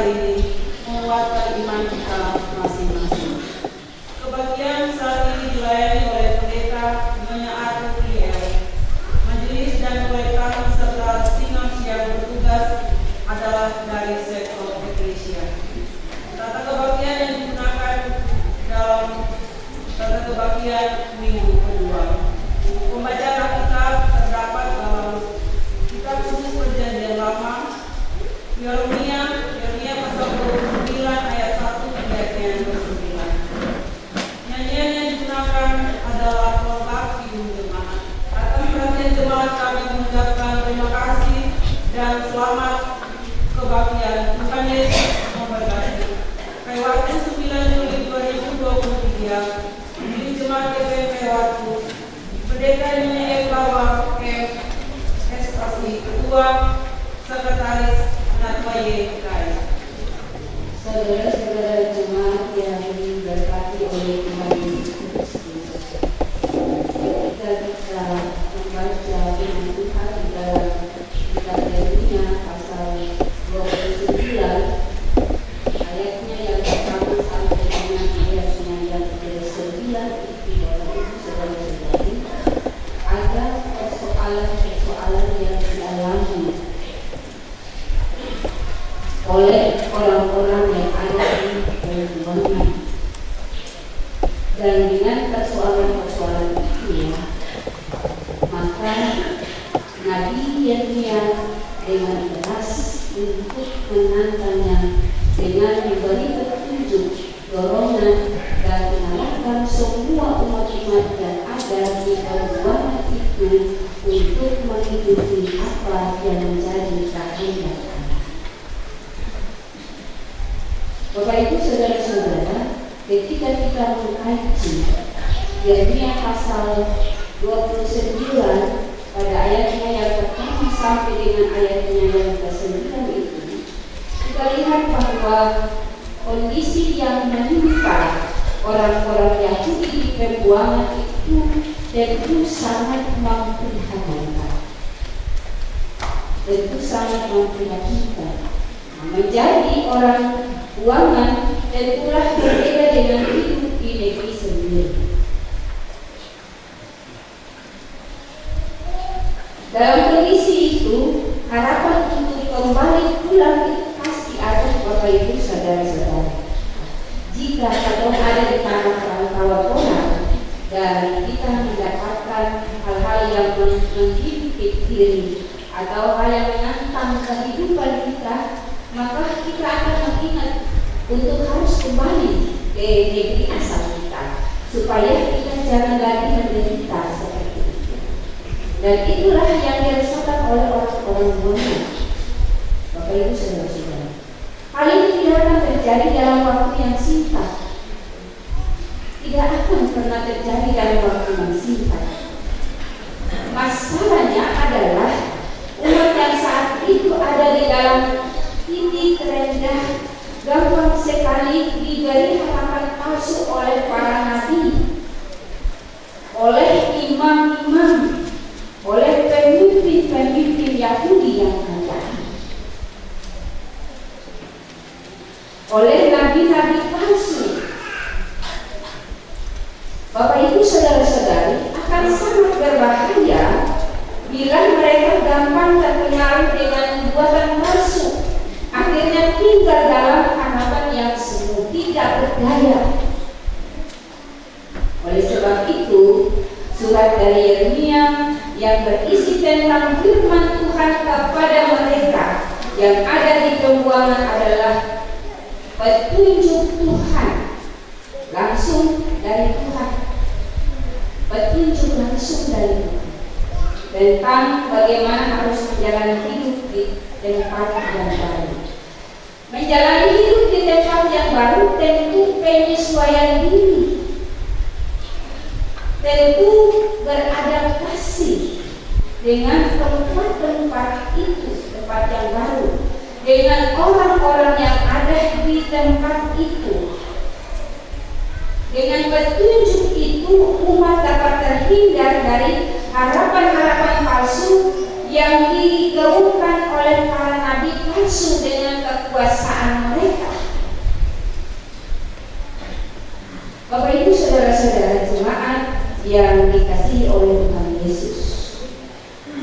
hari ini menguatkan iman kita masing-masing. Kebagian saat ini dilayani oleh pendeta Nyonya Atu Kliau. Majelis dan kolektang serta sinode yang bertugas adalah dari sektor eklesia. Tata kebagian yang digunakan dalam tata kebagian minggu kedua. Pembacaan Alkitab terdapat dalam Kitab Kudus Perjanjian Lama, Yeremia pasal 29 ayat 1 hingga ayat 9. Nyanyian yang digunakan adalah lengkap Kidung Jemaat. Atas perhatian jemaat kami mengucapkan terima kasih dan selamat kebagian. Tuhan Yesus memberkati. Waktu 9 Juli 2023, di Jemaat GPMP Waktu, Pendeta Nyonya Eklawa Estasi, Ketua Sekretaris Natwa YKI. Saudara-saudara jemaat yang diberkati oleh Tuhan Yesus, kita bisa membaca firman Tuhan di dalam kitab Yeremia pasal 29 ayatnya yang pertama sampai dengan ayatnya yang ke-9 itu saudara-saudari ada persoalan-persoalan yang dialami oleh orang-orang yang ada di perjuangan, dan dengan persoalan-persoalan itu maka Nabi Yeremia dengan keras untuk menantangnya dengan memberi petunjuk, dorongan, dan mengarahkan semua umat-umat yang ada di perjuangan itu untuk mengikuti apa yang menjadi kehendak. Bapak Ibu saudara-saudara, ketika kita mengkaji Yeremia pasal 29 pada ayatnya yang pertama sampai dengan ayatnya yang ke-9 itu, kita lihat bahwa kondisi yang menimpa orang-orang Yahudi di perjuangan itu tentu sangat memprihatinkan. Menjadi orang buangan tentulah berbeda dengan hidup di negeri sendiri. Dalam kondisi itu, harapan untuk kembali pulang itu pasti ada, Bapak Ibu saudara-saudara. Jika kita ada di tanah perantauan orang dan kita mendapatkan hal-hal yang menghimpit diri atau hal yang menantang kehidupan kita, maka kita akan mengingat untuk harus kembali ke negeri asal kita, supaya kita jangan lagi menderita seperti itu. Dan itulah yang dirasakan oleh orang-orang dunia. Bapak Ibu saudara-saudara, hal ini tidak akan terjadi dalam waktu yang singkat. Tidak akan pernah terjadi dalam waktu yang singkat. Masalahnya adalah umat yang saat itu ada di dalam titik terendah, gampang sekali diberi harapan palsu oleh para nabi, oleh imam-imam, oleh pemimpin-pemimpin Yahudi yang ada, oleh nabi-nabi palsu. Bapak Ibu saudara-saudari, akan sangat berbahaya bila mereka gampang terpengaruh dengan buatan palsu, akhirnya tinggal dalam harapan yang semu, tidak berdaya. Oleh sebab itu, surat dari Yeremia yang berisi tentang firman Tuhan kepada mereka yang ada di pembuangan adalah petunjuk Tuhan langsung dari Tuhan, petunjuk langsung dari Tuhan tentang bagaimana harus menjalani hidup di tempat yang baru. Menjalani hidup di tempat yang baru tentu penyesuaian diri, tentu beradaptasi dengan tempat-tempat itu, tempat yang baru, dengan orang-orang yang ada di tempat itu. Dengan petunjuk itu, umat dapat terhindar dari harapan-harapan palsu yang digaungkan oleh para nabi palsu dengan kekuasaan yang dikasihi oleh Tuhan Yesus.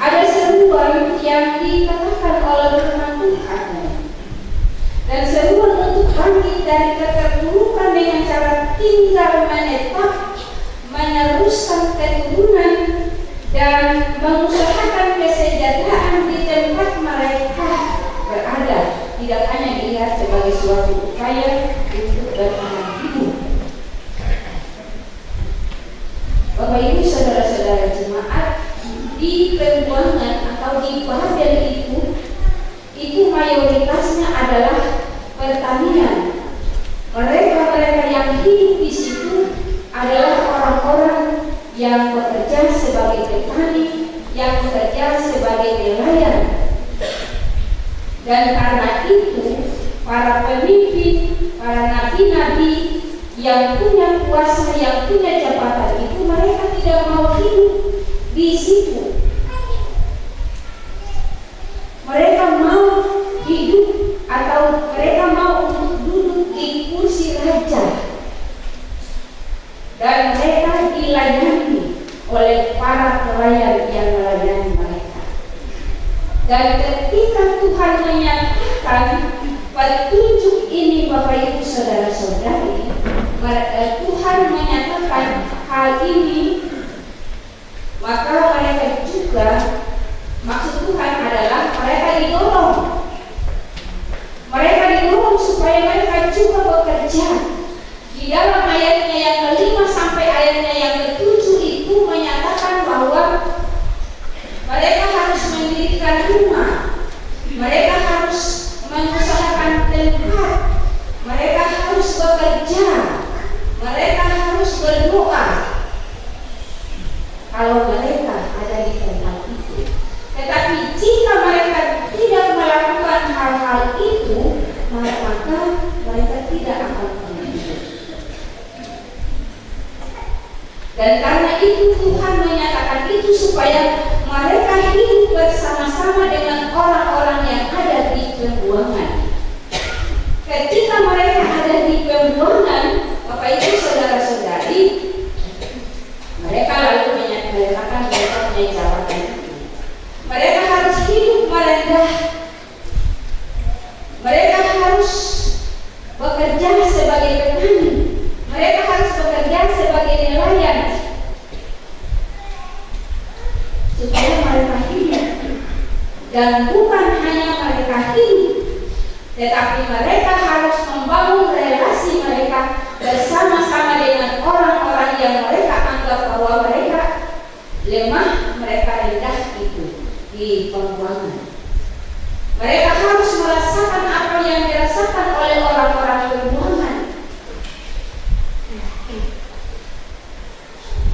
Ada seruan yang dikatakan oleh firman Tuhan, dan seruan untuk bangkit dari keterpurukan dengan cara tinggal menetap, meneruskan keturunan, dan mengusahakan kesejahteraan di tempat mereka berada, tidak hanya dilihat sebagai suatu upaya untuk bertahan hidup. Bapak Ibu saudara-saudara jemaat, di perjuangan atau di Babel itu mayoritasnya adalah pertanian. Mereka yang hidup di situ adalah orang-orang yang bekerja sebagai petani, yang bekerja sebagai nelayan. Dan karena itu, para pemimpin, para nabi-nabi yang punya kuasa, yang punya jabatan itu, mereka tidak mau hidup di situ. Mereka mau hidup atau mereka mau untuk duduk di kursi raja, dan mereka dilayani oleh para pelayan yang melayani mereka. Dan ketika Tuhan menyatakan petunjuk ini, Bapak Ibu saudara-saudari, Tuhan menyatakan hal ini, maka mereka juga, maksud Tuhan adalah mereka didorong supaya mereka juga bekerja. Di dalam ayatnya yang ke-5 sampai ayatnya yang ke-7 itu menyatakan bahwa mereka harus mendirikan rumah, mereka harus mengusahakan tempat, mereka harus bekerja, mereka harus berdoa. Kalau mereka ada di tempat itu, tetapi jika mereka tidak melakukan hal-hal itu, maka mereka tidak akan pernah hidup. Dan karena itu Tuhan menyatakan itu supaya mereka hidup bersama-sama dengan orang-orang yang ada di pembuangan. Ketika mereka ada di pembuangan, Bapak Ibu saudara-saudari, mereka lalu menyatakan mereka punya jabatan itu. Mereka harus hidup merendah. Mereka harus bekerja sebagai petani. Mereka harus bekerja sebagai nelayan, supaya mereka hidup. Dan bukan hanya mereka hidup, tetapi mereka harus membangun relasi mereka bersama-sama dengan orang-orang yang mereka anggap bahwa mereka lemah, mereka rendah itu di pembuangan. Mereka harus merasakan apa yang dirasakan oleh orang-orang pembuangan.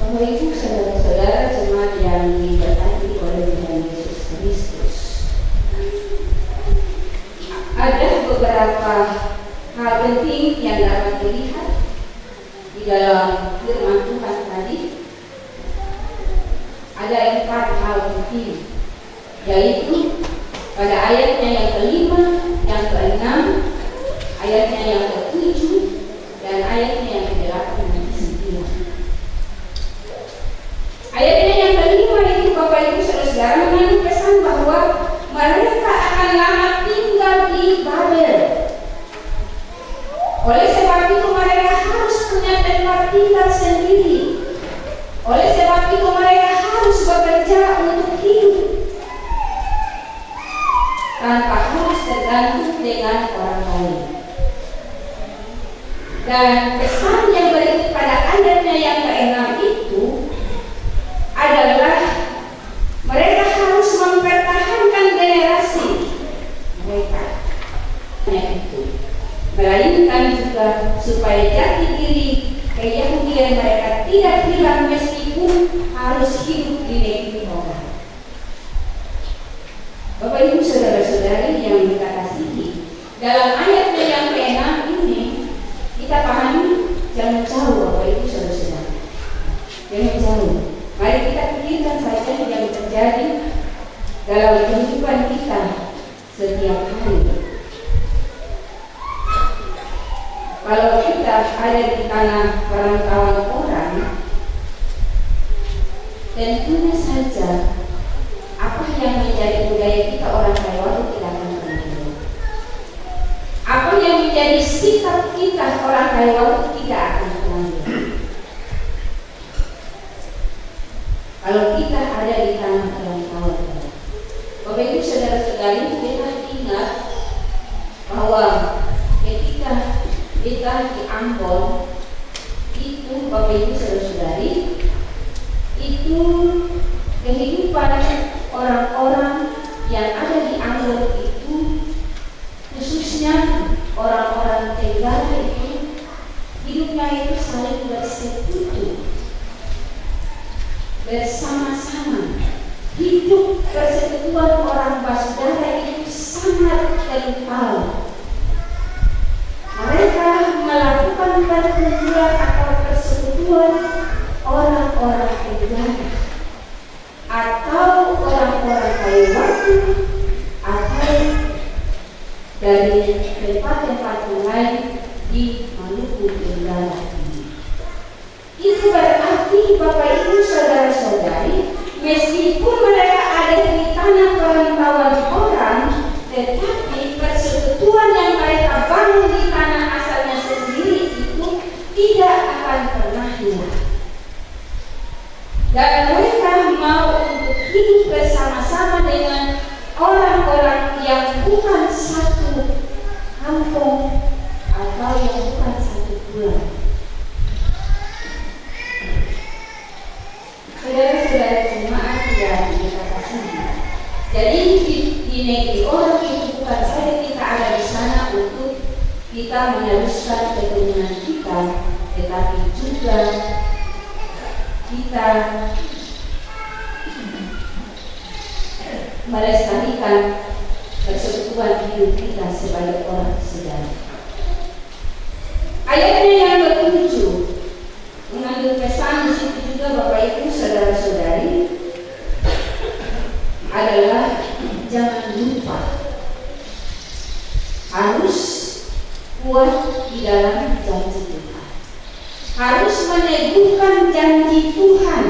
Bapak Ibu saudara-saudara jemaat yang diberkati oleh Tuhan Yesus Kristus, ada beberapa hal penting yang dapat dilihat di dalam firman Tuhan tadi. Ada 4 hal penting, yaitu pada ayatnya yang ke-5, yang ke-6, ayatnya yang ke-7, dan ayatnya yang ke-8 dan ke-9. Ayatnya yang ke-5 itu Bapak Ibu saudara mengandung pesan bahwa mereka akan lama tinggal di Babel. Oleh sebab itu mereka harus punya tempat tinggal sendiri. Oleh sebab itu mereka harus bekerja untuk hidup, tanpa harus tergantung dengan orang lain. Dan pesan yang berikut pada ayatnya yang ke-6 itu adalah mereka harus mempertahankan generasi mereka itu, melainkan juga supaya jati diri keyahudian mereka tidak hilang meskipun harus hidup di negeri orang. Bapak Ibu saudara-saudari yang dikasihi, dalam ayatnya yang ke-6 ini kita pahami jangan jauh, Bapak Ibu saudara-saudari, jangan jauh. Mari kita pikirkan saja yang terjadi dalam kehidupan kita setiap hari. Kalau kita ada di tanah perantauan orang, tentunya saja apa yang menjadi budaya kita orang Taiwan tidak akan pernah hilang. Apa yang menjadi sikap kita orang Taiwan tidak akan pernah hilang. Kalau kita ada di tanah orang Taiwan, Bapak Ibu saudara-saudari, kita ingat bahwa ketika kita di Ambon itu, Bapak Ibu saudara-saudari, itu kehidupan orang-orang yang ada di Ambon itu, khususnya orang-orang Tenggara itu, hidupnya itu saling bersekutu, bersama-sama. Hidup persekutuan orang bersaudara itu sangat kental. Mereka melakukan perkumpulan atau persekutuan orang-orang Tenggara atau orang-orang Taiwan atau dari tempat-tempat lain di Maluku Tenggara ini. Itu berarti Bapak Ibu saudara-saudari, meskipun mereka ada di tanah perantauan orang, tetapi persekutuan yang mereka bangun di tanah asalnya sendiri itu tidak akan pernah hilang. Dan mereka mau untuk hidup bersama-sama dengan orang-orang yang bukan satu kampung atau yang bukan satu pulau. Saudara-saudara jemaat yang kita kasihi, jadi di negeri orang itu bukan saja kita ada di sana untuk kita meneruskan keturunan kita, tetapi juga kita melestarikan persekutuan hidup kita sebagai orang sedang. Ayatnya yang ke-7 mengandung pesan di situ juga, Bapak Ibu saudara-saudari, adalah jangan lupa harus kuat di dalam janji Tuhan, harus meneguhkan janji Tuhan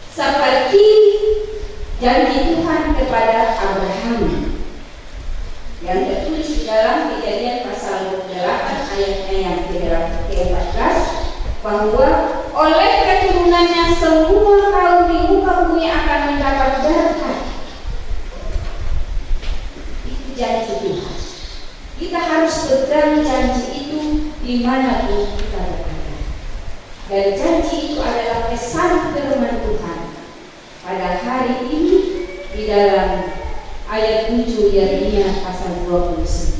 seperti janji Tuhan kepada Abraham yang tertulis di dalam Kejadian pasal 28 ayatnya yang ke-14, bahwa oleh keturunannya semua kaum di muka bumi akan mendapat berkat. Itu janji Tuhan. Kita harus pegang janji itu dimanapun kita berada. Dan janji itu adalah pesan firman Tuhan pada hari ini di dalam ayat 7 Yeremia pasal 29.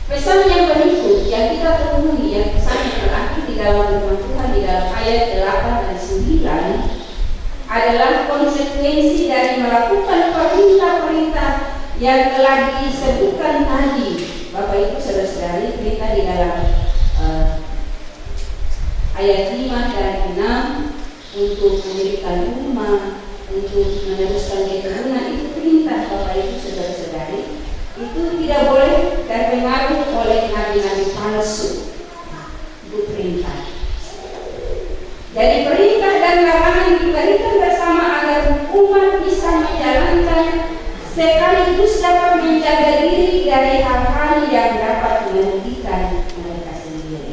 Pesan yang berikut yang kita temui, yang pesan yang terakhir di dalam firman Tuhan di dalam ayat 8 dan 9 adalah konsekuensi dari melakukan perintah-perintah yang telah disebutkan tadi. Bapak Ibu saudara-saudari, perintah di dalam ayat 5 dan 6 untuk mendirikan rumah, untuk meneruskan keturunan, itu perintah Bapak Ibu saudara-saudari. Itu tidak boleh terpengaruh oleh nabi-nabi palsu. Itu perintah. Jadi perintah dan larangan diberikan bersama agar umat bisa menjalankan sekaligus dapat menjaga diri dari hal-hal yang dapat merugikan mereka sendiri.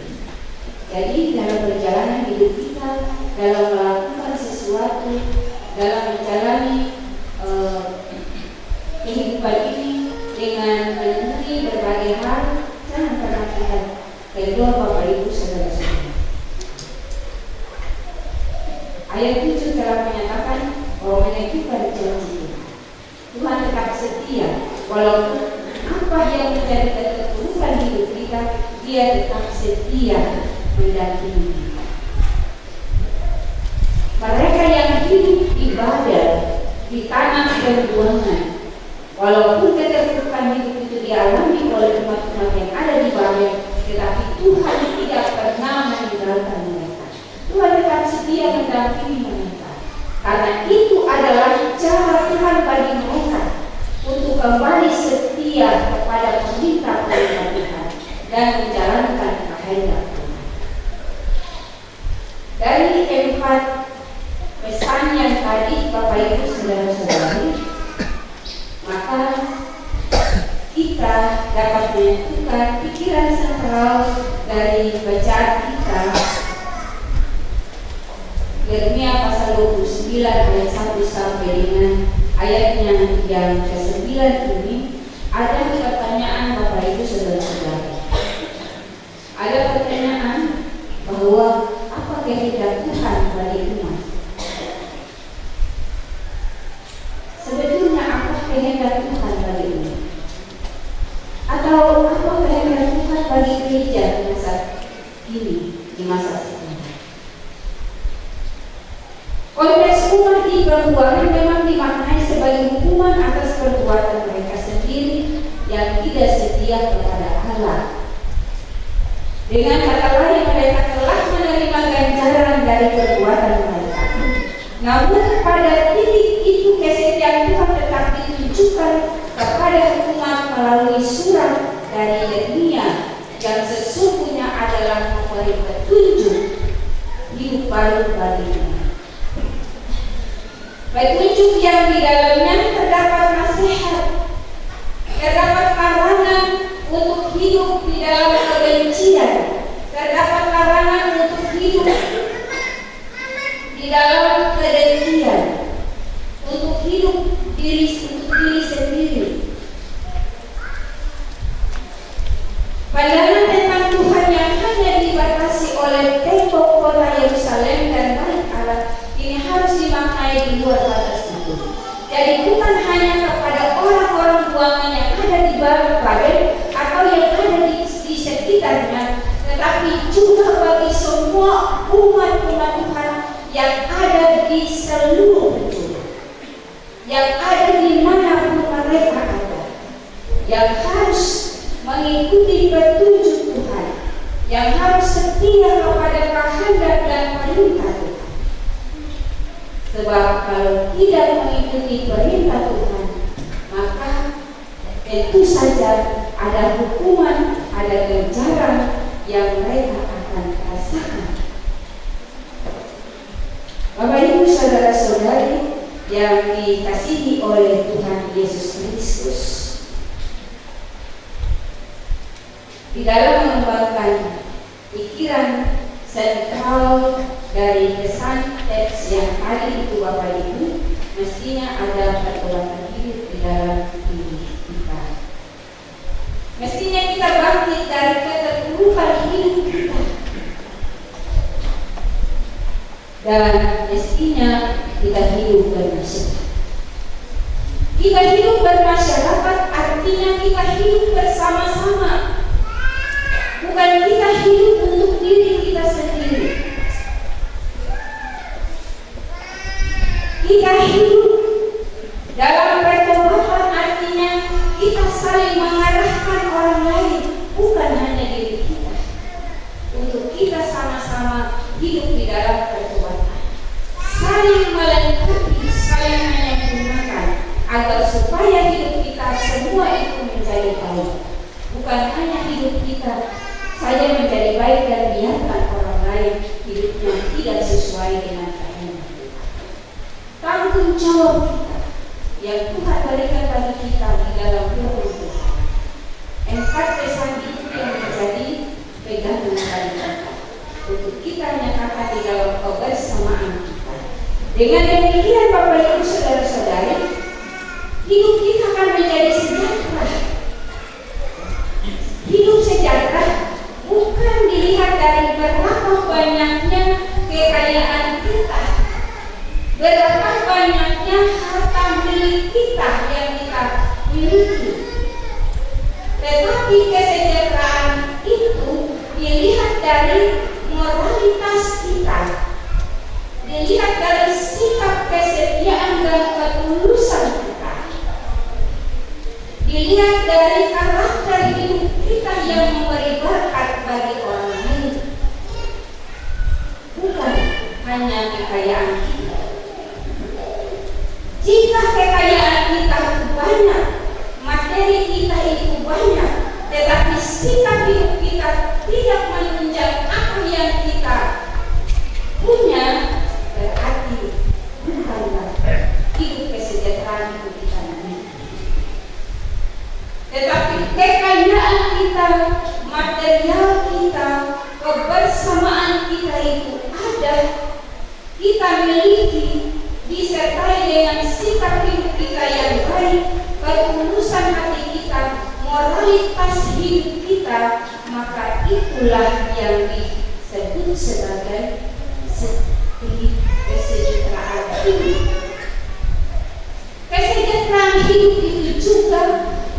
Jadi dalam perjalanan hidup kita, dalam melakukan sesuatu, dalam menjalani kehidupan ini dengan menemui berbagai hal, jangan pernah kita kendor Bapak Ibu saudara-saudara. Ayat 7 telah menyatakan bahwa meneguhkan janji Tuhan. Tuhan tetap setia, walaupun apa yang menjadi keterpurukan hidup kita, Dia tetap setia mendampingi kita. Mereka yang hidup ibadah di tanah perjuangan, walaupun keterpurukan hidup itu dialami oleh umat-umat yang ada di Babel, tetapi Tuhan tidak pernah meninggalkan mereka. Tuhan tetap setia mendampingi mereka, karena itu adalah cara Tuhan bagi mereka untuk kembali setia kepada perintah-perintah Tuhan dan menjalankan kehendak Tuhan. Dari kita dapat menentukan pikiran sentral dari bacaan kita. Yeremia pasal 29 ayat 1 sampai dengan ayatnya yang ke-9 ini ada pertanyaan Bapak Ibu Saudara-saudara. Ada pertanyaan bahwa apa kehendak Tuhan bagi umat? Sebetulnya apa kehendak Tuhan bagi umat? Atau apa kehendak Tuhan bagi gereja di masa ini, di masa sekarang? Konteks umat di perbuatan memang dimaknai sebagai hukuman atas perbuatan mereka sendiri yang tidak setia kepada Allah. Dengan kata lain, mereka telah menerima ganjaran dari perbuatan mereka. Namun pada titik itu kesetiaan Tuhan tetap ditunjukkan kepada umat melalui surat dari Yeremia yang sesungguhnya adalah memberi petunjuk hidup baru bagi umat. Petunjuk yang di dalamnya terdapat nasihat, terdapat larangan untuk hidup di dalam kebencian, terdapat larangan untuk hidup di dalam kedengkian, untuk hidup diri sendiri. Pandangan tentang Tuhan yang hanya dibatasi oleh tembok kota Yerusalem dan Bait Allah ini harus dimaknai di luar batas itu. Jadi bukan hanya kepada orang-orang buangan yang ada di Badan atau yang ada di sekitarnya, tetapi juga bagi semua umat-umat Tuhan yang ada di seluruh dunia, yang ada di manapun mereka ada, yang harus mengikuti petunjuk Tuhan, yang harus setia kepada kehendak dan perintah Tuhan. Sebab kalau tidak mengikuti perintah Tuhan, maka tentu saja ada hukuman, ada ganjaran yang mereka akan rasakan. Bapak Ibu Saudara-saudari yang dikasihi oleh Tuhan Yesus Kristus, di dalam mengembangkan pikiran sentral dari kesan teks yang ada itu Bapak Ibu, mestinya ada pertolongan hidup di dalam diri kita. Mestinya kita bangkit dari keterpurukan hidup kita, dan mestinya kita hidup bermasyarakat. Kita hidup bermasyarakat artinya kita hidup bersama-sama, bukan kita hidup untuk diri kita sendiri. Kita hidup dalam pertobatan artinya kita saling mengarahkan orang lain, bukan hanya diri kita, untuk kita sama-sama hidup di dalam pertobatan, saling melengkapi, saling menyempurnakan, agar supaya hidup kita semua itu menjadi baik, bukan hanya hidup kita saja menjadi baik dan biarkan orang lain hidupnya tidak sesuai dengan kehendak Tuhan. Tanggung jawab kita yang Tuhan berikan bagi kita di dalam firman Tuhan. 4 pesan itu yang menjadi pegangan bagi kita untuk kita nyatakan di dalam kebersamaan kita. Dengan demikian Bapak Ibu Saudara-saudari, hidup kita akan menjadi sejahtera. Hidup sejahtera bukan dilihat dari berapa banyaknya kekayaan kita, berapa banyaknya harta milik kita yang kita miliki, tetapi kesejahteraan itu dilihat dari moralitas kita, dilihat dari sikap kesetiaan dan ketulusan kita, dilihat dari karakter hidup kita yang memberi berkat bagi orang lain, bukan hanya kekayaan kita. Jika kekayaan kita itu banyak, materi kita itu banyak, tetapi sikap hidup kita tidak menunjang apa yang kita punya, berarti bukanlah hidup kesejahteraan itu kita miliki. Tetapi kekayaan kita, material kita, kebersamaan kita itu ada, kita miliki, disertai dengan sikap hidup kita yang baik, ketulusan hati kita, moralitas hidup kita, maka itulah yang disebut sebagai kesejahteraan hidup. Kesejahteraan hidup itu juga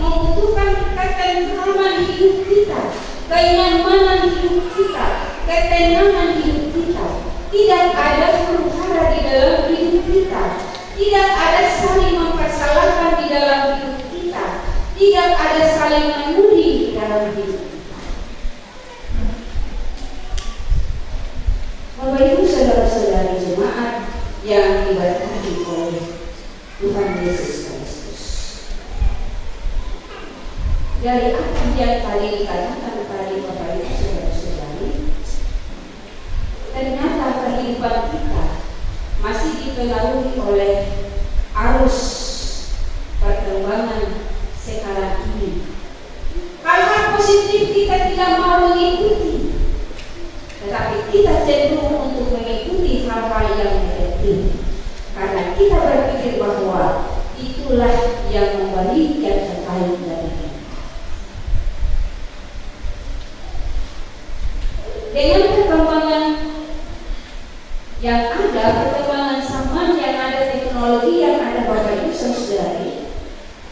membutuhkan ketentraman hidup kita, kenyamanan hidup kita, ketenangan hidup kita. Tidak ada huru-hara di dalam hidup kita, tidak ada saling mempersalahkan di dalam hidup kita, tidak ada saling menudi di dalam hidup kita. Bapak Ibu saudara-saudari jemaat yang diberkati oleh Tuhan Yesus Kristus, dari apa yang tadi dikatakan tadi Bapak Ibu saudara-saudari, ternyata kehidupan kita masih dipengaruhi oleh arus perkembangan sekarang ini. Hal-hal positif kita tidak mau mengikuti, tetapi kita cenderung untuk mengikuti hal-hal yang negatif, karena kita berpikir bahwa itulah yang memberi yang terbaik dari kita. Dengan perkembangan yang ada, perkembangan zaman yang ada, teknologi yang ada, Bapak Ibu saudari,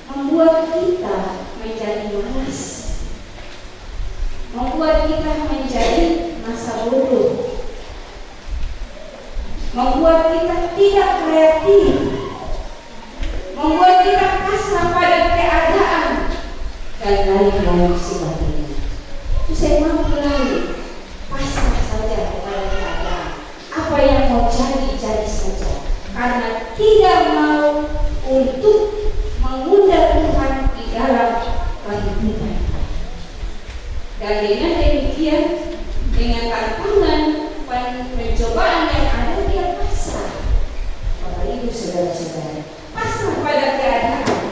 membuat kita menjadi malas, membuat kita menjadi masa bodoh, membuat kita tidak kreatif, membuat kita pasrah pada keadaan dan lain-lain sebagainya. Itu saya mau lagi pasrah saja kepada keadaan, apa yang mau jadi saja, karena tidak mau untuk mengundang Tuhan di dalam kehidupan. Dan dengan demikian, dengan tantangan pencobaan yang ada, dia pasrah. Bapak Ibu saudara-saudara, pasrah pada keadaan,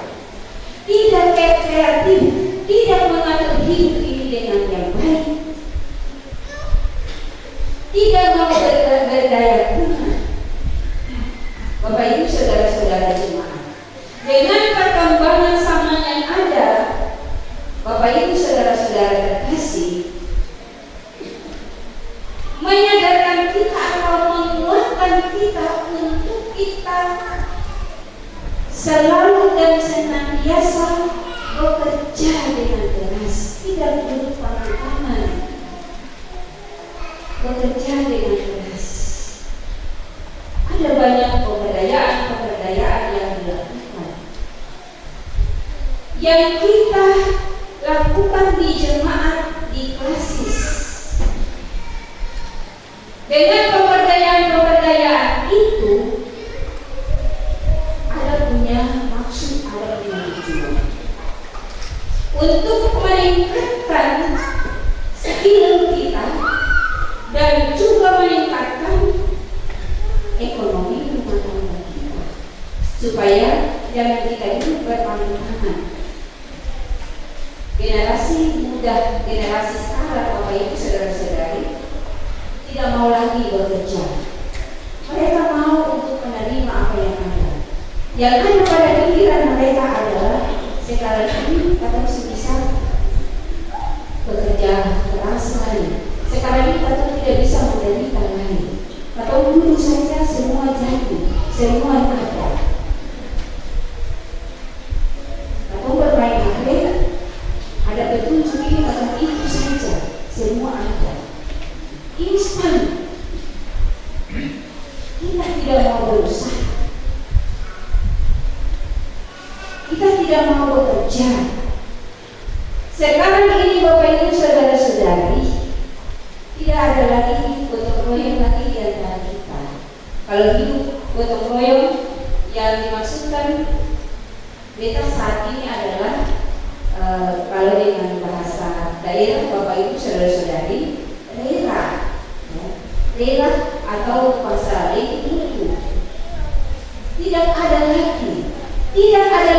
tidak kreatif, tidak mengatur hidup ini dengan yang baik, tidak mau berdaya guna. Bapak Ibu saudara-saudara jemaat, dengan perkembangan zaman yang ada, Bapak Ibu saudara-saudara terkasih, menyadarkan kita atau menguatkan kita untuk kita selalu dan senantiasa bekerja dengan keras, tidak perlu tangan, bekerja dengan keras. Ada banyak pemberdayaan yang dilakukan, yang kita lakukan di jemaat di Klasis. Dengan pemberdayaan itu ada punya maksud, ada punya tujuan untuk meningkatkan skill kita dan juga meningkatkan ekonomi rumah tangga kita, supaya jangan kita hidup berpanggangan. Generasi muda, generasi sekarang, Bapak Ibu saudara-saudari, tidak mau lagi bekerja. Mereka mau untuk menerima apa yang ada. Yang ada pada pikiran mereka adalah sekarang ini atau sebisa bekerja keras lagi. Sekarang ini atau tidak bisa menderita lagi. Atau dulu saja semua jadi, semua ada. Atau bermain HP, ada petunjuk ini atau itu saja, semua ada. Instan. Kita tidak mau berusaha, kita tidak mau bekerja. Sekarang ini Bapak Ibu saudara-saudari, tidak ada lagi gotong royong lagi di antara kita. Kalau hidup gotong royong yang dimaksudkan beta saat ini adalah kalau dengan bahasa daerah Bapak Ibu saudara-saudari, daerah atau bahasa itu tidak ada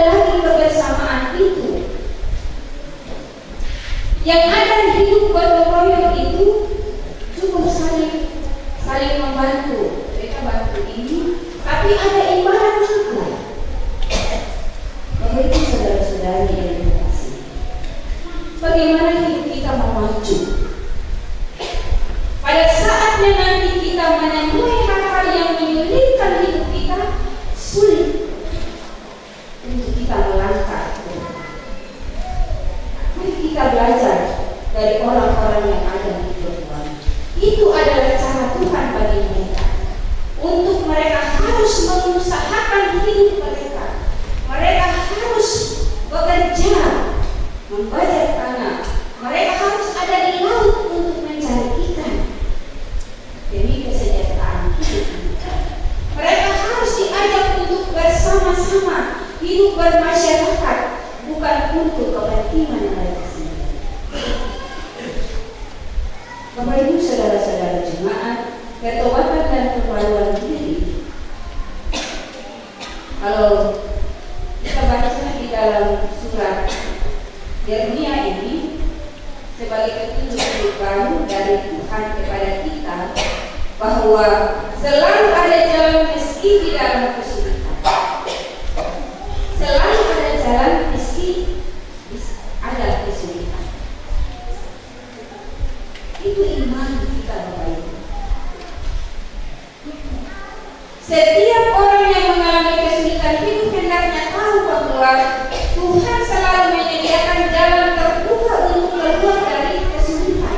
lagi kebersamaan itu. Yang ada hidup gotong royong itu cukup saling membantu. Mereka bantu ini, tapi ada imbalan juga. Begitu saudara-saudari yang dikasihi, bagaimana hidup kita memacu? Pada saatnya nanti kita menemui hal-hal yang menyulitkan hidup kita, sulit untuk kita melangkah. Mari kita belajar dari orang-orang yang ada di Tuhan. Itu adalah cara Tuhan bagi mereka. Untuk mereka harus mengusahakan hidup mereka. Mereka harus bekerja, membajak tanah. Mereka harus ada di laut untuk mencari ikan demi kesejahteraan hidup mereka. Mereka harus diajak untuk bersama-sama hidup bermasyarakat, bukan untuk kepentingan mereka sendiri. Bapak Ibu saudara-saudara jemaat, ketobatan dan perbaruan diri, kalau kita baca di dalam surat Yeremia ini sebagai petunjuk baru dari Tuhan kepada kita, bahwa selalu ada jalan meski di dalam kesulitan. Selalu ada jalan meski ada kesulitan. Itu iman kita, Bapak Ibu. Setiap orang yang mengalami kesulitan hidup hendaknya tahu bahwa Tuhan selalu menyediakan jalan terbuka untuk keluar dari kesulitan.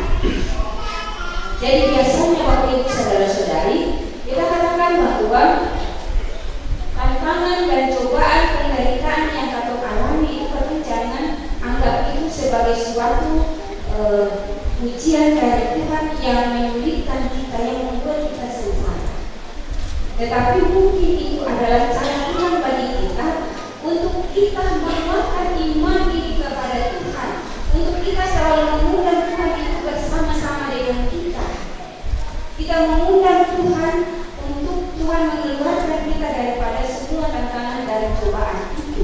Jadi biasanya Bapak Ibu saudara-saudari, kita katakan bahwa tantangan dan cobaan penderitaan yang kita alami itu jangan anggap itu sebagai suatu ujian dari Tuhan yang menyulitkan kita, yang membuat kita sengsara. Tetapi mungkin itu adalah cara Tuhan bagi kita untuk kita menguatkan iman diri kepada Tuhan, untuk kita selalu mengundang Tuhan itu bersama-sama dengan kita. Kita mengundang Tuhan untuk Tuhan mengeluarkan kita daripada semua tantangan dan cobaan itu.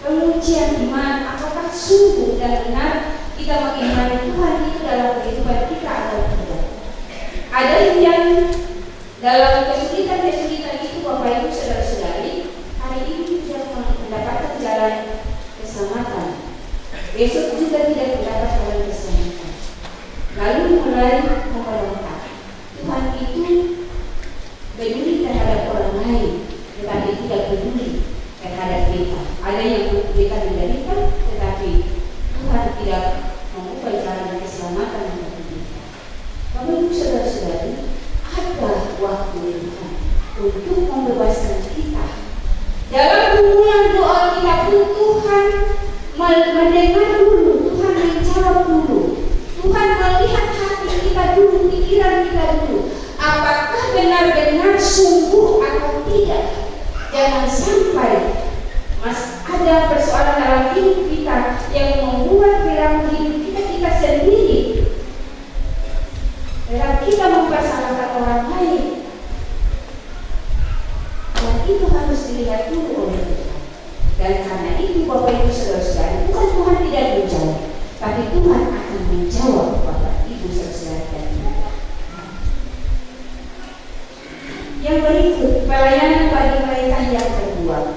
Pengujian iman, apakah sungguh dan benar kita mengimani Tuhan itu dalam kehidupan kita atau tidak? Ada yang dalam kesulitan-kesulitan itu, Bapak Ibu saudara-saudari, hari ini tidak mendapatkan jalan keselamatan, besok juga tidak mendapat jalan keselamatan, lalu mulai memberontak. Tuhan itu peduli terhadap orang lain, tetapi tidak peduli terhadap kita. Ada yang kita menderita, tetapi Tuhan tidak membuka jalan keselamatan untuk kita. Bapak Ibu saudara-saudari, ada waktu Tuhan untuk membebaskan kita. Dalam hubungan doa kita pun Tuhan mendengar dulu, Tuhan menjawab dulu, Tuhan melihat hati kita dulu, pikiran kita dulu, apakah benar-benar sungguh atau tidak. Jangan sampai ada persoalan dalam hidup kita yang membuat perilaku hidup kita sendiri, dalam kita mempersalahkan orang lain. Dan itu harus dilihat dulu oleh Tuhan. Dan karena itu Bapak Ibu saudara-saudari, bukan Tuhan tidak menjawab, tapi Tuhan akan menjawab Bapak Ibu saudara-saudari. Yang berikut, pelayanan bagi mereka yang terbuang.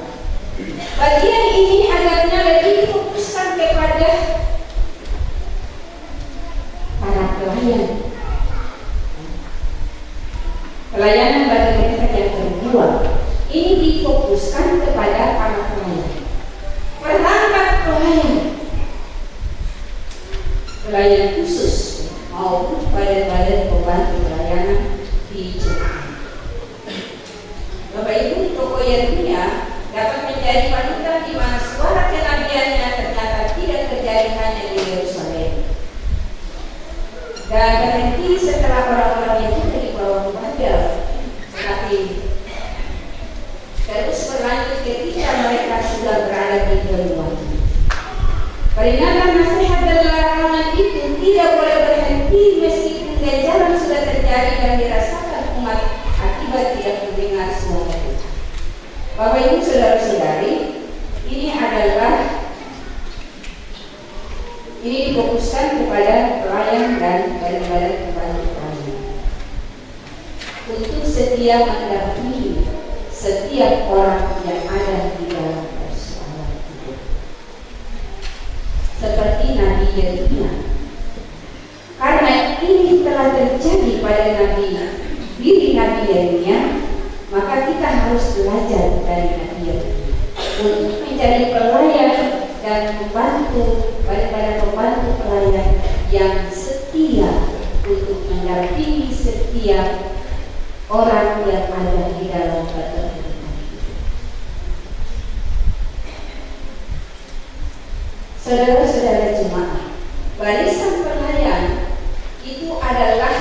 Bagian ini agarnya lebih difokuskan kepada para pelayan. Pelayanan bagi mereka yang terbuang ini difokuskan kepada para pelayan. Perangkat pelayan khusus maupun badan-badan pembantu pelayanan di jemaat. Bapak Ibu, toko Yeremia dapat menjadi panutan di mana suara kenabiannya ternyata tidak terjadi hanya di Yerusalem dan berhenti setelah orang-orang itu dibawa ke Babel, tetapi terus berlanjut ketika mereka sudah berada di luar. Peringatan nasihat dan larangan itu tidak boleh berhenti meskipun ganjaran sudah terjadi dan dirasakan umat akibat tidak mendengar suara Tuhan. Bapak Ibu saudara-saudari, ini adalah ini difokuskan kepada pelayan dan badan-badan pembantu pelayan untuk setia mendampingi setiap orang yang ada di dalam persoalan hidup. Seperti Nabi Yeremia. Karena ini telah terjadi pada diri Nabi Yeremia, maka kita harus belajar dari Nabi Yeremia untuk menjadi pelayan dan membantu pada pembantu pelayan yang setia untuk mendampingi setiap orang yang ada di dalam pertemuan. Saudara-saudara jemaat, barisan pelayan itu adalah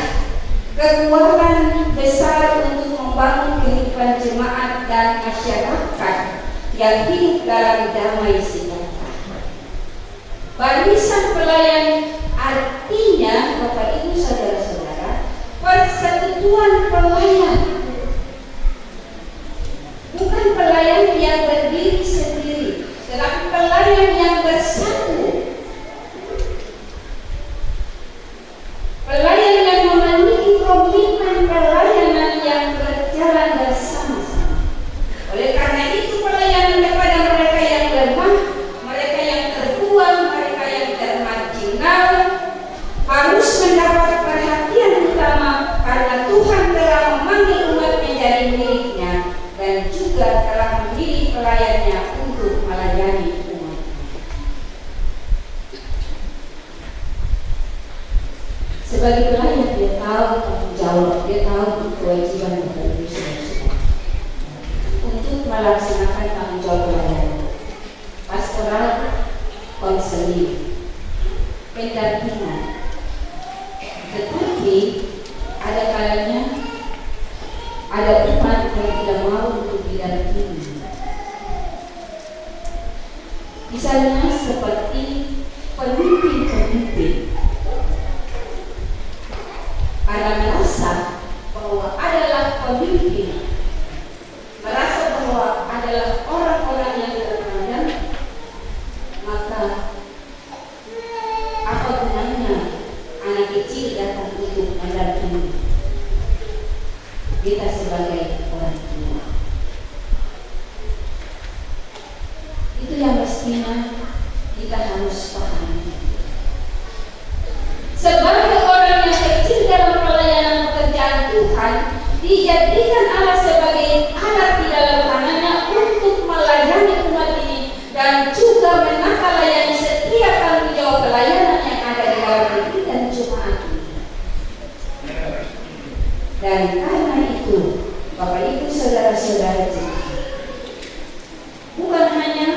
kekuatan besar untuk membangun kehidupan jemaat dan masyarakat yang hidup dalam damai sejahtera. Barisan pelayan artinya, Bapak Ibu saudara-saudara, persekutuan pelayan. Bukan pelayan yang berdiri sendiri, tetapi pelayan yang bersatu. Pelayan yang memiliki komitmen pelayanan yang berjalan bersama-sama. Oleh karena itu pelayanan kepada mereka yang lemah, mereka yang terbuang, mereka yang termarginal harus mendapat perhatian utama karena Tuhan telah memanggil umat menjadi miliknya dan juga telah memilih pelayannya untuk melayani umat. Sebagai pelayan dia tahu tanggung jawab, dia tahu kewajiban Bapak Ibu saudara-saudara untuk melaksanakan tanggung jawab pelayanan, pastoral, konseling, pendampingan. Tetapi ada kalanya ada umat yang tidak mau untuk didampingi. Misalnya seperti pemimpin-pemimpin, karena merasa bahwa adalah pemimpin, merasa bahwa adalah orang-orang yang terpandang, maka apa gunanya anak kecil datang untuk mendampingi kita sebagai orang tua. Itu yang mestinya kita harus pahami. Sebagai orang yang kecil dalam pelayanan pekerjaan Tuhan, dijadikan Allah sebagai alat di dalam tangannya untuk melayani umat ini dan juga menata layani setiap tanggung jawab pelayanan yang ada di dalam diri dan jemaat ini. Dan karena itu, Bapak Ibu saudara-saudara jemaat, bukan hanya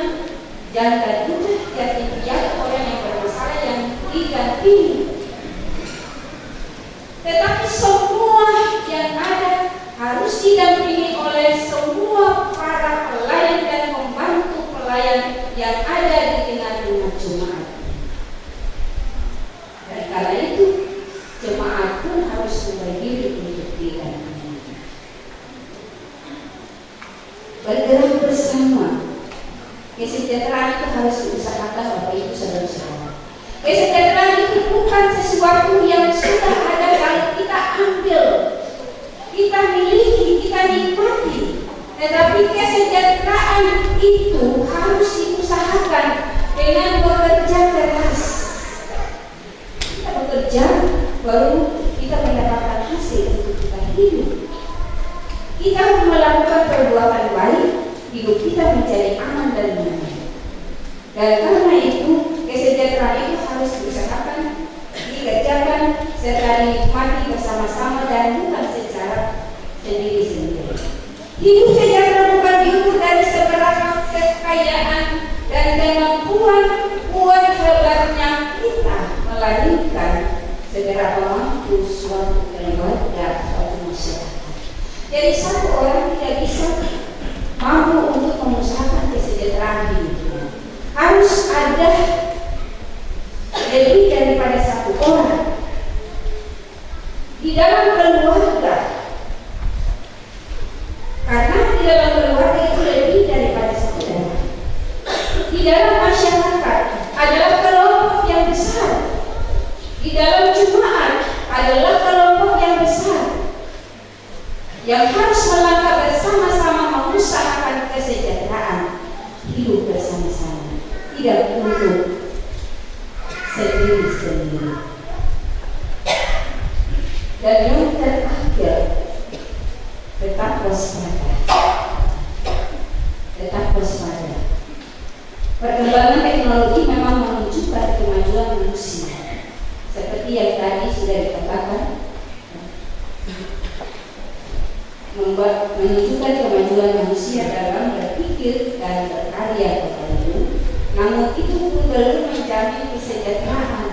janda duda yatim piatu orang yang bermasalah yang didampingi, tetapi semua yang ada harus didampingi oleh semua para pelayan dan membantu pelayan yang ada di tengah-tengah jemaat. Dan karena itu jemaat pun harus berdiri untuk didampingi. Bergerak bersama. Kesejahteraan itu harus diusahakan Bapak Ibu saudara-saudara. Kesejahteraan itu bukan sesuatu yang sudah ada lalu kita ambil, kita miliki, kita nikmati. Tetapi kesejahteraan itu harus diusahakan dengan bekerja keras. Kita bekerja, baru kita mendapatkan hasil untuk kita hidup. Kita melakukan perbuatan baik, hidup kita menjadi aman dan damai. Dan karena itu kesejahteraan itu harus diusahakan, dikerjakan, serta dinikmati bersama-sama dan bukan secara sendiri-sendiri. Hidup sejahtera bukan diukur dari seberapa kekayaan dan kemampuan kuat hebatnya kita, melainkan seberapa mampu suatu keluarga atau masyarakat. Jadi satu orang tidak bisa mampu untuk mengusahakan kesejahteraan hidupnya. Harus ada lebih daripada satu orang di dalam keluarga, karena di dalam keluarga itu lebih daripada satu orang. Di dalam masyarakat adalah kelompok yang besar sendiri-sendiri. Dan yang terakhir, tetap waspada. Tetap waspada. Perkembangan teknologi memang menunjukkan kemajuan manusia. Seperti yang tadi sudah dikatakan, menunjukkan kemajuan manusia dalam berpikir dan berkarya kepada. Namun itu pun belum menjamin kesejahteraan,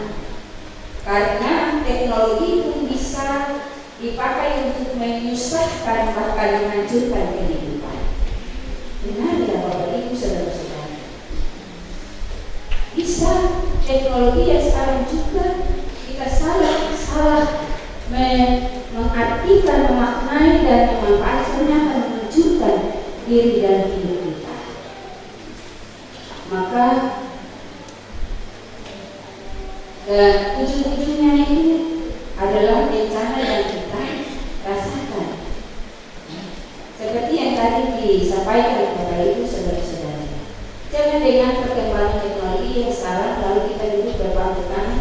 karena teknologi pun bisa dipakai untuk menyusahkan bahkan menghancurkan kehidupan. Benar ya Bapak Ibu saudara-saudara? Bisa teknologi yang sekarang juga kita salah mengartikan, memaknai dan memanfaatkannya akan menghancurkan diri dan hidup kita. Maka ujung-ujungnya itu adalah bencana yang kita rasakan. Seperti yang tadi disampaikan kepada Ibu saudara-saudara. Jangan dengan perkembangan teknologi yang sekarang lalu kita duduk berbangku tangan,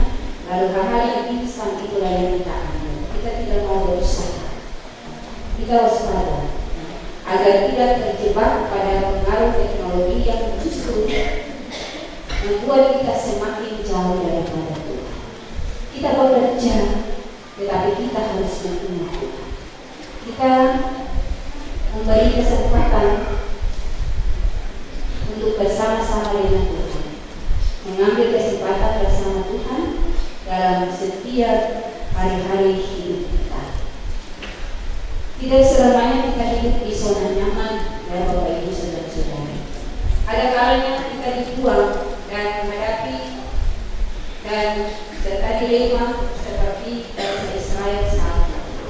lalu hal-hal yang instan itulah yang kita ambil. Kita tidak mau berusaha. Kita waspada agar tidak terjebak pada pengaruh teknologi yang justru membuat kita semakin jauh daripada Tuhan. Kita bekerja, tetapi kita harus mengingat Tuhan. Kita memberi kesempatan untuk bersama-sama dengan Tuhan, mengambil kesempatan bersama Tuhan dalam setiap hari-hari hidup kita. Tidak selamanya kita hidup di zona nyaman, ya Bapak Ibu saudara-saudara. Ada kalanya kita dibuang dan menghadapi dan serta dilema seperti bangsa Israel saat itu.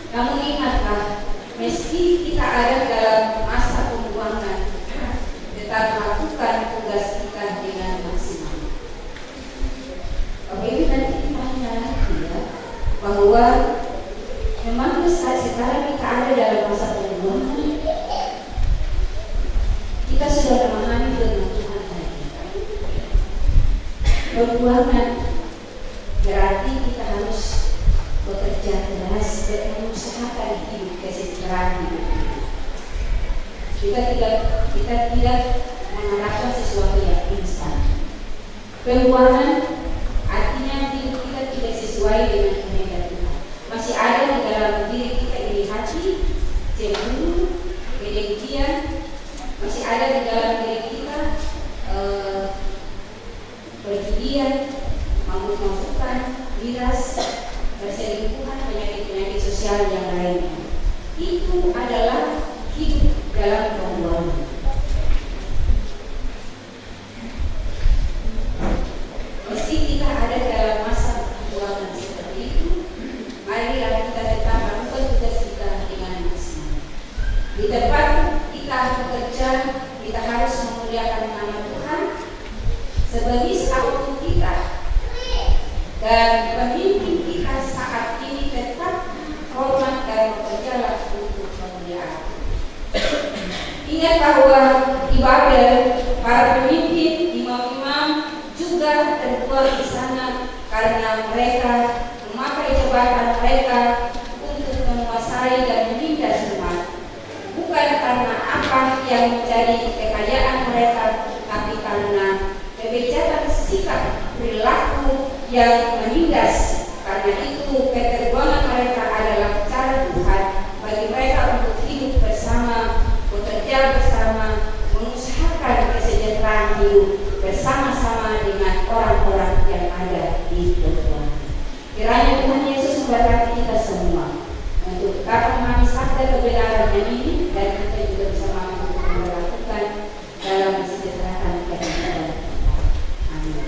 Namun ingatlah, meski kita ada dalam masa pembuangan, tetap lakukan tugas kita dengan maksimal. Bapak Ibu nanti kita lagi ya, bahwa memang saat sekarang kita ada dalam masa pembuangan, kita sudah memahami dengan Tuhan tadi. Pembuangan berarti kita harus bekerja keras dan mengusahakan hidup kesejahteraan hidup kita. Kita tidak mengharapkan sesuatu yang instan. Pembuangan artinya hidup kita tidak sesuai dengan kehendak Tuhan. Masih ada di dalam diri kita iri hati, cemburu, kedengkian. Masih ada di dalam diri kita perjudian, mabuk-mabukan, miras, perselingkuhan, penyakit-penyakit sosial yang lainnya. Itu adalah hidup dalam pembuangan. Meski kita ada dalam masa pembuangan seperti itu, marilah kita tetap melakukan tugas kita dengan maksimal. Di tempat kita bekerja, kita harus memuliakan nama Tuhan sebagai apapun kita, dan pemimpin kita saat ini tetap hormat dan bekerjalah untuk kemuliaan. Ingat bahwa di Babel para pemimpin, imam-imam juga terbuang di sana karena mereka memakai jabatan mereka untuk menguasai dan menindas umat. Bukan karena apa yang menjadi kekayaan mereka, tapi karena kebijakan sikap perilaku yang menindas. Karena itu keterbuangan mereka adalah cara Tuhan bagi mereka untuk hidup bersama, bekerja bersama, mengusahakan kesejahteraan hidup bersama-sama dengan orang-orang yang ada di Tuhan. Kiranya Tuhan Yesus memberkati kita semua untuk tetap memahami sabda kebenaran yang ini, dan kita juga bisa mampu melakukan dalam kesejahteraan kehidupan. Amin.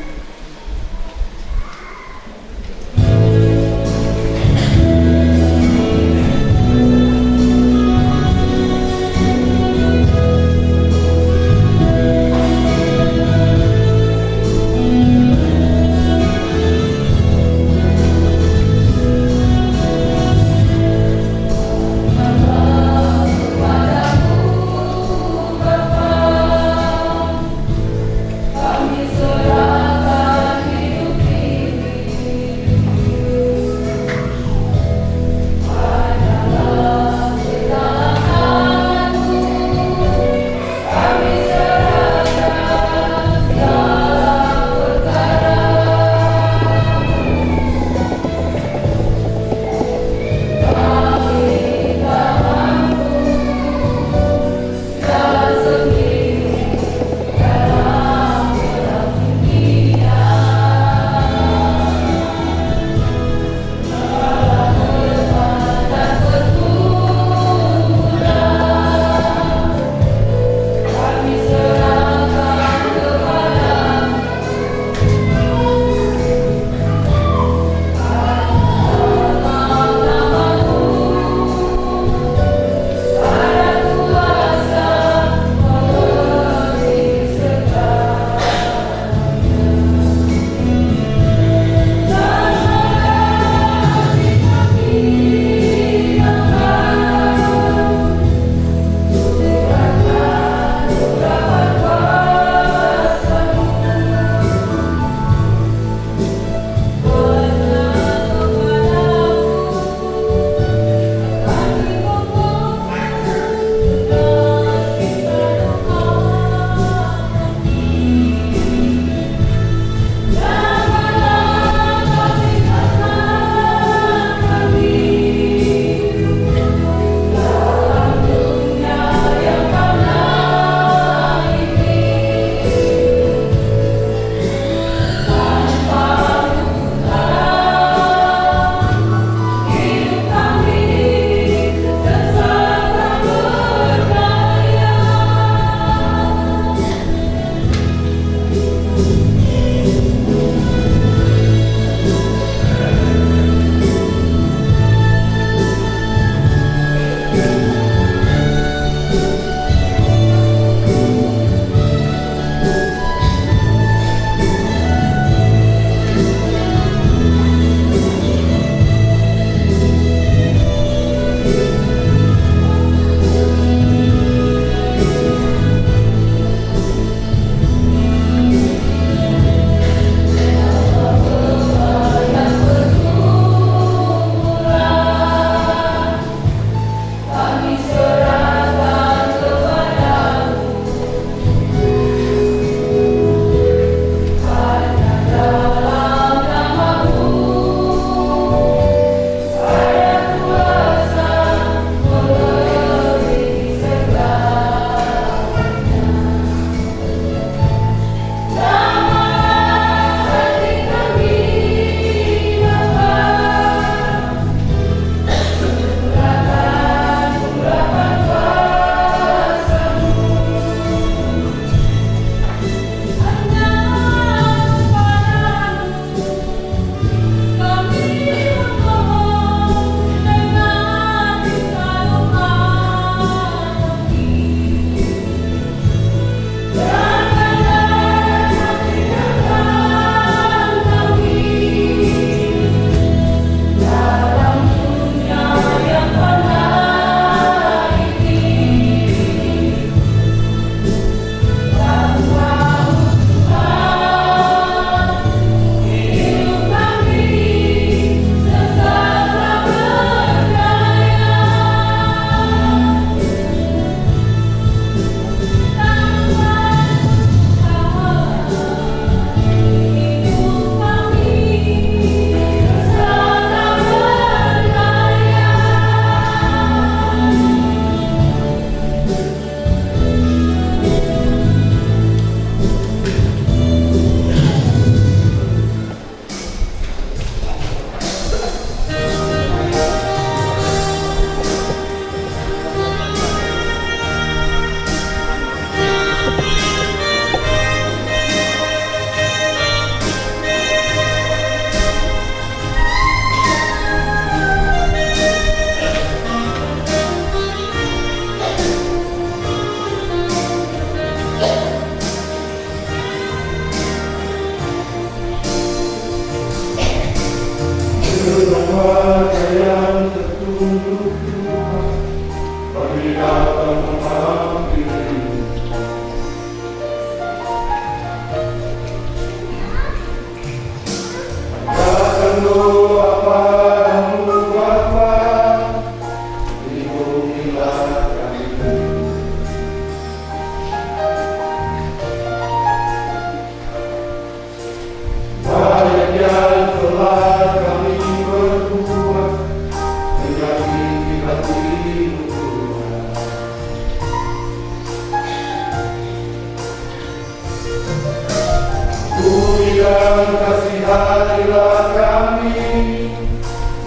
yang kasihanilah kami,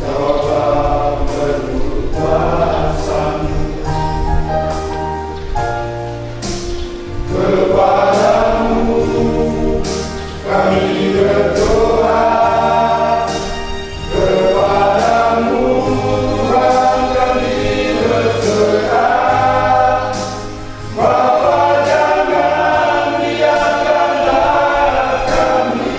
jawablah menurut kuasa-Mu. Kepadamu kami berdoa, kepadamu Tuhan kami berserah. Bapa, jangan biarkanlah kami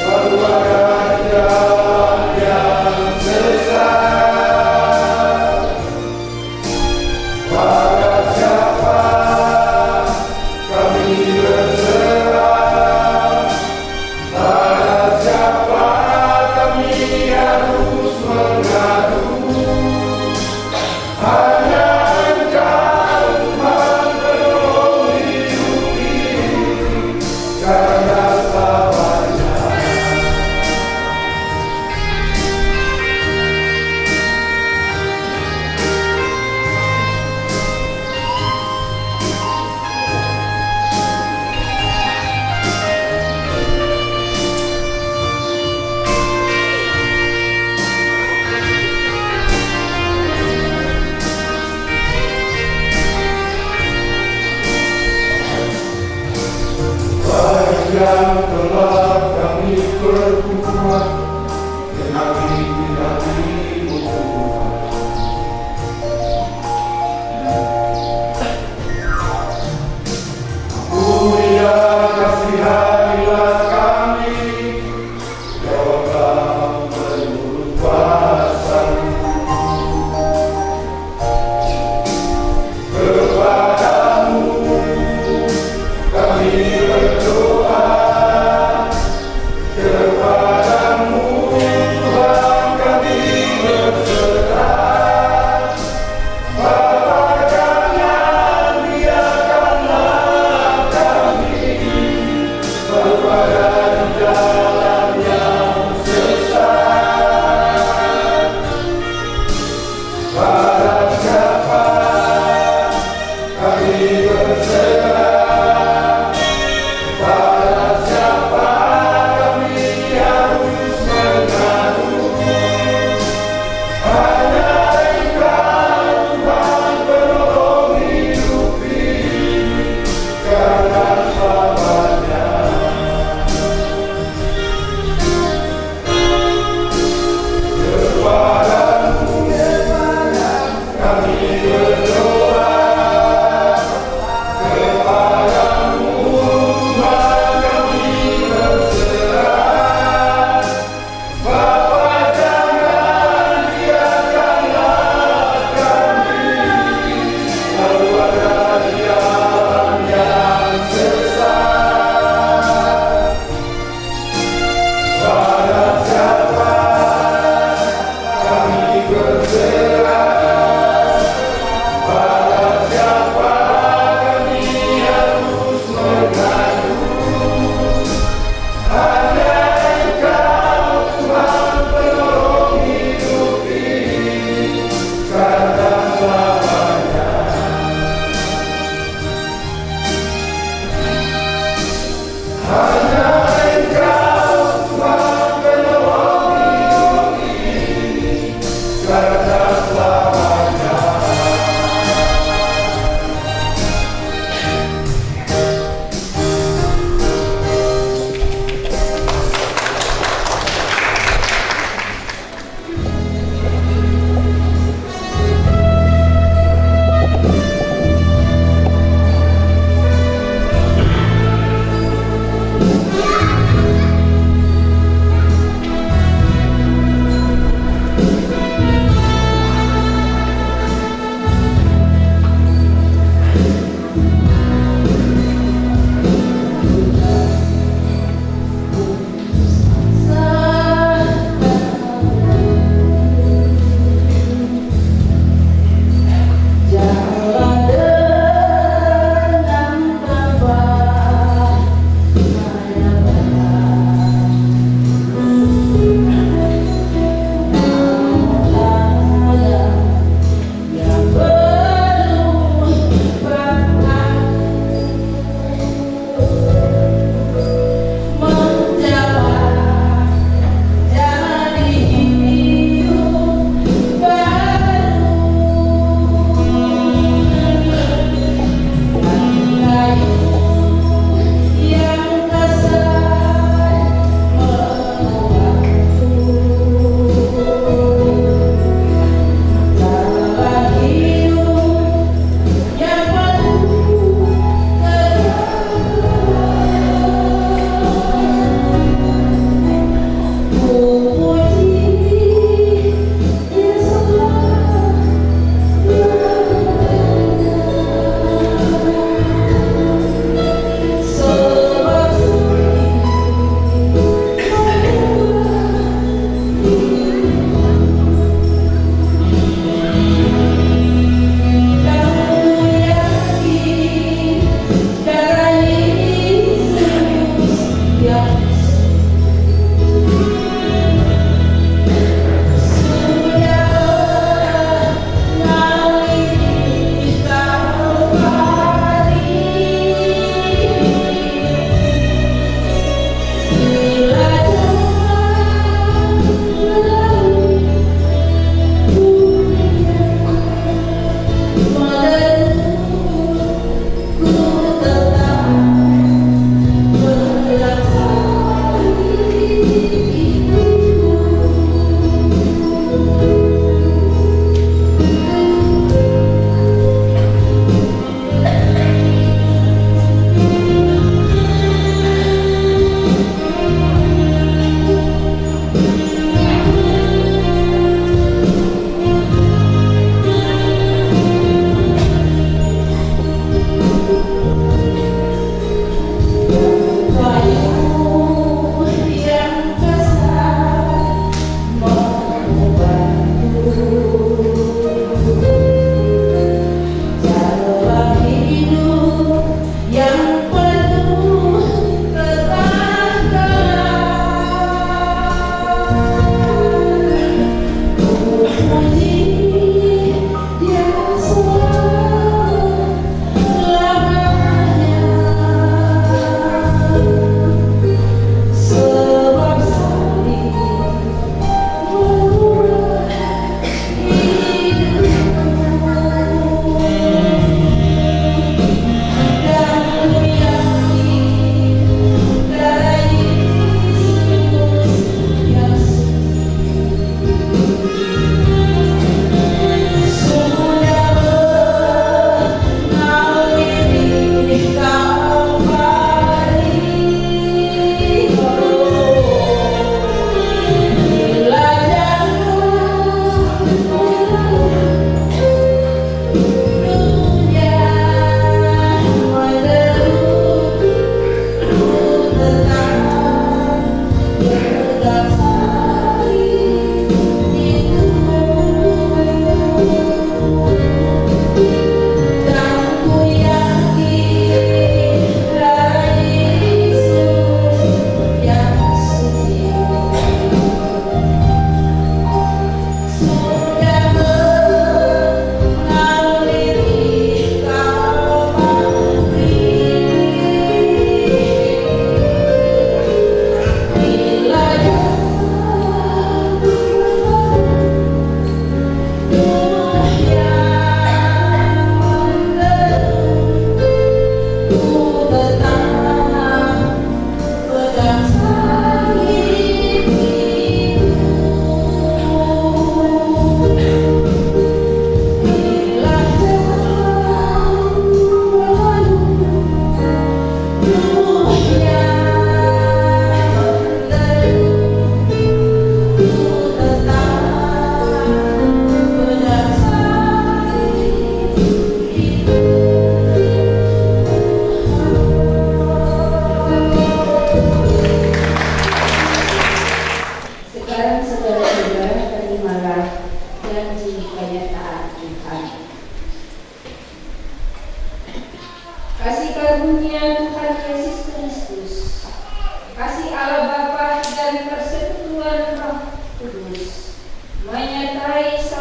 berwarga di jalan yang sesat. Pada siapa kami berserah, pada siapa kami harus mengadu. Hanya Engkau Tuhan penolong hidup ini, karena selamanya. Baik yang telah kami perbuat, tetapi tidak dihukum. Ampuni dan kasihanilah kami, jawablah menurut kuasa-Mu. Kepadamu kami berdoa, kepadamu Tuhan kami berserah. Bapa, jangan biarkanlah kami berada di jalan yang sesat. Pada siapa kami berserah, pada siapa kami harus mengadu. Hanya Engkau Tuhan penolong hidup ini, karena selamanya.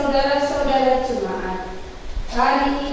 saudara-saudara jemaat, hari